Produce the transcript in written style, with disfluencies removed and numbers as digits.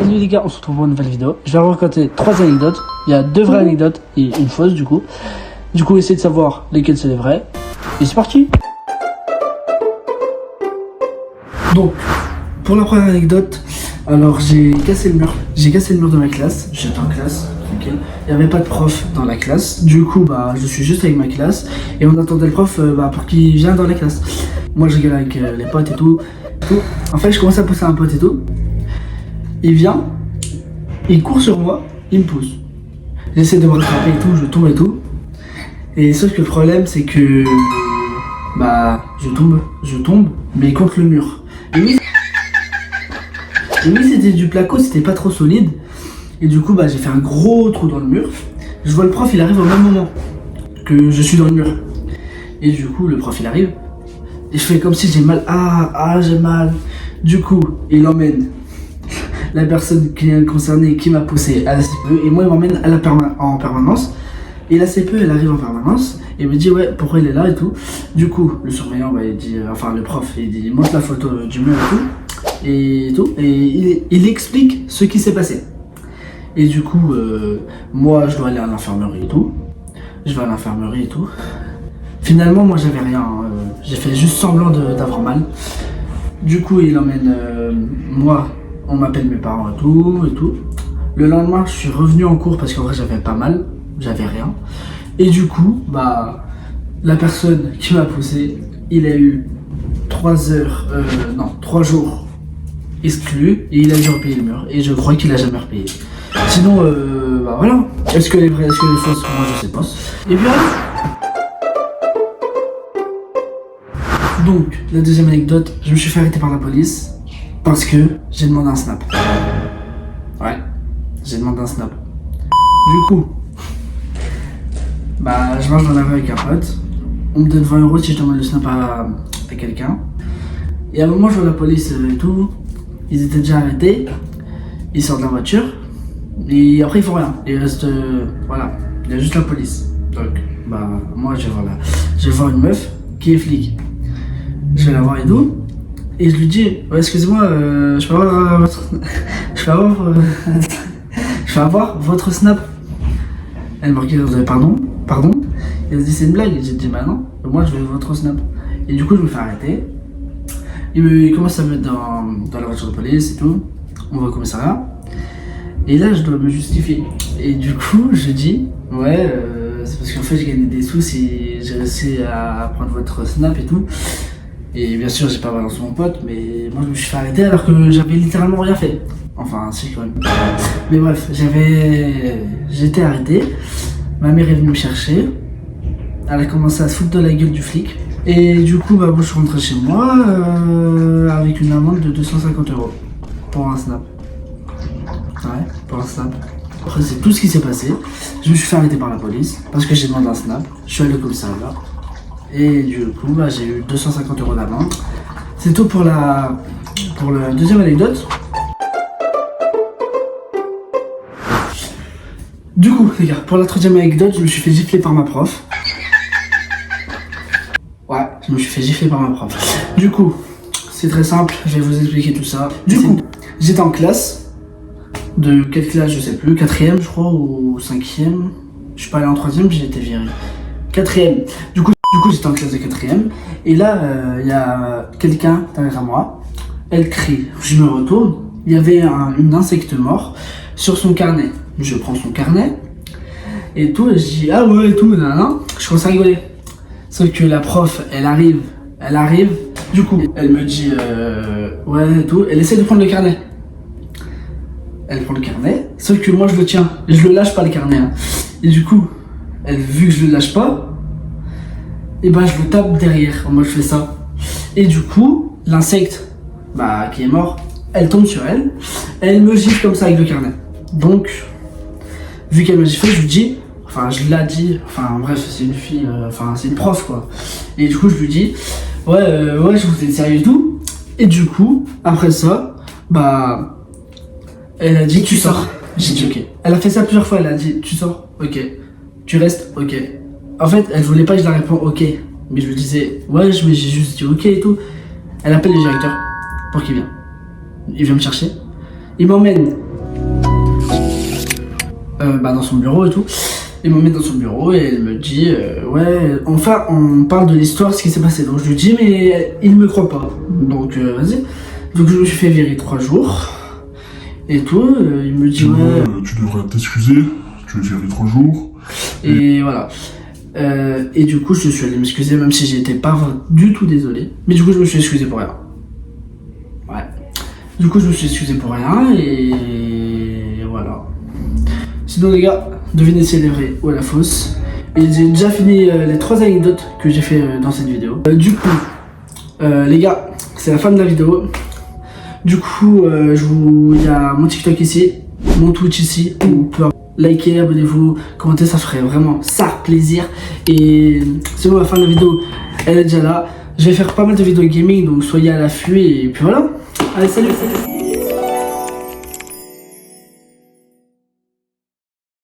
Salut les gars, on se retrouve pour une nouvelle vidéo. Je vais vous raconter 3 anecdotes. Il y a 2 vraies anecdotes et une fausse du coup. Du coup, essayez de savoir lesquelles c'est les vraies. Et c'est parti. Donc, pour la première anecdote, alors j'ai cassé le mur. J'ai cassé le mur de ma classe. J'étais en classe, tranquille. Il n'y avait pas de prof dans la classe. Du coup, je suis juste avec ma classe. Et on attendait le prof pour qu'il vienne dans la classe. Moi, je rigole avec les potes et tout. En fait, je commence à pousser un pote et tout. Il vient, il court sur moi, il me pousse. J'essaie de me rattraper et tout, je tombe et tout. Et sauf que le problème, c'est que je tombe, mais contre le mur. Et oui, c'était du placo, c'était pas trop solide. Et du coup, j'ai fait un gros trou dans le mur. Je vois le prof, il arrive au même moment que je suis dans le mur. Et du coup, le prof, il arrive. Et je fais comme si j'ai mal. J'ai mal. Du coup, il emmène la personne qui est concernée, qui m'a poussé à la CPE, et moi il m'emmène à en permanence. Et la CPE elle arrive en permanence et me dit ouais, pourquoi il est là et tout. Du coup le surveillant il dit, le prof il montre la photo du mur et tout et il explique ce qui s'est passé. Et du coup moi je dois aller à l'infirmerie et tout. Je vais à l'infirmerie et tout. Finalement moi j'avais rien, j'ai fait juste semblant d'avoir mal. Du coup il emmène moi. On m'appelle mes parents et tout. Le lendemain, je suis revenu en cours parce qu'en vrai, j'avais pas mal, j'avais rien. Et du coup, la personne qui m'a poussé, il a eu 3 jours exclus et il a dû repayer le mur. Et je crois qu'il a jamais repayé. Sinon, voilà. Est-ce que les vraies, est-ce que les fausses, moi je sais pas. Et bien. Donc, la deuxième anecdote, je me suis fait arrêter par la police. Parce que j'ai demandé un snap. Ouais, j'ai demandé un snap. Du coup, je marche dans la rue avec un pote. On me donne 20 € si je demande le snap à quelqu'un. Et à un moment, je vois la police et tout. Ils étaient déjà arrêtés. Ils sortent de la voiture. Et après, ils font rien. Il reste. Voilà, il y a juste la police. Donc, moi, je vais voir une meuf qui est flic. Je vais la voir et tout. Et je lui dis, excusez-moi, je peux avoir votre snap. Elle me regarde, pardon. Et elle se dit, c'est une blague. Et j'ai dit, non, moi je veux votre snap. Et du coup, je me fais arrêter. Il commence à me mettre dans la voiture de police et tout. On va au commissariat. Et là, je dois me justifier. Et du coup, je dis, c'est parce qu'en fait, j'ai gagné des sous si j'ai réussi à prendre votre snap et tout. Et bien sûr, j'ai pas balancé mon pote, mais moi je me suis fait arrêter alors que j'avais littéralement rien fait. Enfin, si, quand même. Mais bref, j'étais arrêté. Ma mère est venue me chercher. Elle a commencé à se foutre de la gueule du flic. Et du coup, moi je suis rentré chez moi avec une amende de 250 € pour un snap. Ouais, pour un snap. Après, c'est tout ce qui s'est passé. Je me suis fait arrêter par la police parce que j'ai demandé un snap. Je suis allé au commissariat. Et du coup, j'ai eu 250 € d'amende. C'est tout pour la deuxième anecdote. Du coup, les gars, pour la troisième anecdote, je me suis fait gifler par ma prof. Ouais, je me suis fait gifler par ma prof. Du coup, c'est très simple, je vais vous expliquer tout ça. Du coup, j'étais en classe. De quelle classe, je sais plus, 4ème je crois, ou 5ème. Je suis pas allé en 3ème, j'ai été viré. 4ème. Du coup, j'étais en classe de 4ème. Et là, il y a quelqu'un derrière moi. Elle crie. Je me retourne. Il y avait une insecte mort sur son carnet. Je prends son carnet. Et tout. Et je dis, ah ouais, et tout. Je commence à rigoler. Sauf que la prof, elle arrive. Du coup, elle me dit, ouais, et tout. Elle essaie de prendre le carnet. Elle prend le carnet. Sauf que moi, je le tiens. Je le lâche pas, le carnet. Et du coup, vu que je le lâche pas, et je le tape derrière, moi je fais ça. Et du coup, l'insecte qui est mort, elle tombe sur elle, elle me gifle comme ça avec le carnet. Donc, vu qu'elle me gifle, je lui dis, je l'ai dit, bref, c'est une fille, c'est une prof quoi. Et du coup, je lui dis, ouais, je vous ai sérieux et tout. Et du coup, après ça, elle a dit, tu sors. J'ai dit, ok. Elle a fait ça plusieurs fois, elle a dit, tu sors, ok. Tu restes, ok. En fait, elle voulait pas que je la réponde ok. Mais je lui disais, mais j'ai juste dit ok et tout. Elle appelle le directeur pour qu'il vienne. Il vient me chercher. Il m'emmène dans son bureau et tout. Il me met dans son bureau et elle me dit ouais, enfin on parle de l'histoire, ce qui s'est passé. Donc je lui dis mais il me croit pas. Donc vas-y. Donc je me suis fait virer 3 jours et tout. Il me dit ouais. Tu devrais t'excuser, tu es viré 3 jours. Et voilà. Et du coup je suis allé m'excuser même si j'étais pas du tout désolé. Mais du coup je me suis excusé pour rien. Ouais. Du coup je me suis excusé pour rien et voilà. Sinon les gars, devinez si elle est vraie ou la fausse. Et j'ai déjà fini les 3 anecdotes que j'ai fait dans cette vidéo. Du coup, les gars, c'est la fin de la vidéo. Du coup, il y a mon TikTok ici, mon Twitch ici. Vous pouvez liker, abonnez-vous, commentez, ça ferait vraiment ça plaisir. Et c'est bon, la fin de la vidéo, elle est déjà là. Je vais faire pas mal de vidéos gaming, donc soyez à l'affût et puis voilà. Allez, salut.